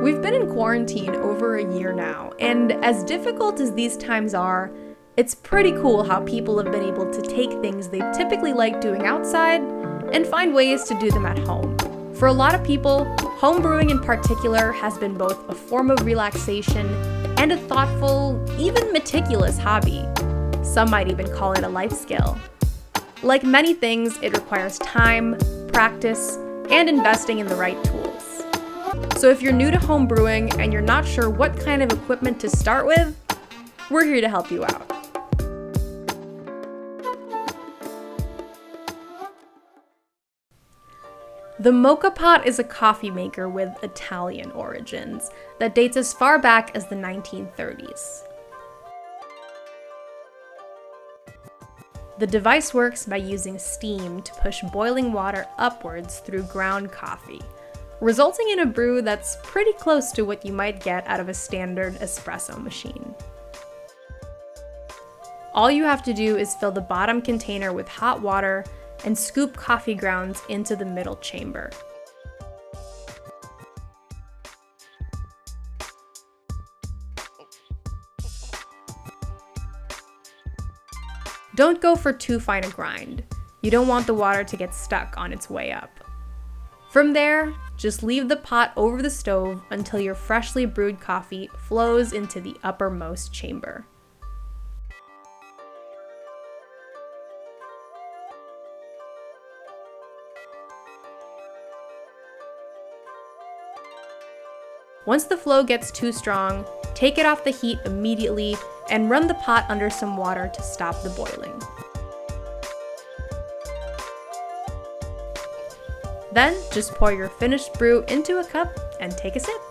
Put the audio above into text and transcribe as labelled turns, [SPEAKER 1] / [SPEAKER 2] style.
[SPEAKER 1] We've been in quarantine over a year now, and as difficult as these times are, it's pretty cool how people have been able to take things they typically like doing outside and find ways to do them at home. For a lot of people, home brewing in particular has been both a form of relaxation and a thoughtful, even meticulous hobby. Some might even call it a life skill. Like many things, it requires time, practice, and investing in the right tools. So if you're new to home brewing and you're not sure what kind of equipment to start with, we're here to help you out. The Moka Pot is a coffee maker with Italian origins that dates as far back as the 1930s. The device works by using steam to push boiling water upwards through ground coffee, resulting in a brew that's pretty close to what you might get out of a standard espresso machine. All you have to do is fill the bottom container with hot water and scoop coffee grounds into the middle chamber. Don't go for too fine a grind. You don't want the water to get stuck on its way up. From there, just leave the pot over the stove until your freshly brewed coffee flows into the uppermost chamber. Once the flow gets too strong, take it off the heat immediately and run the pot under some water to stop the boiling. Then just pour your finished brew into a cup and take a sip.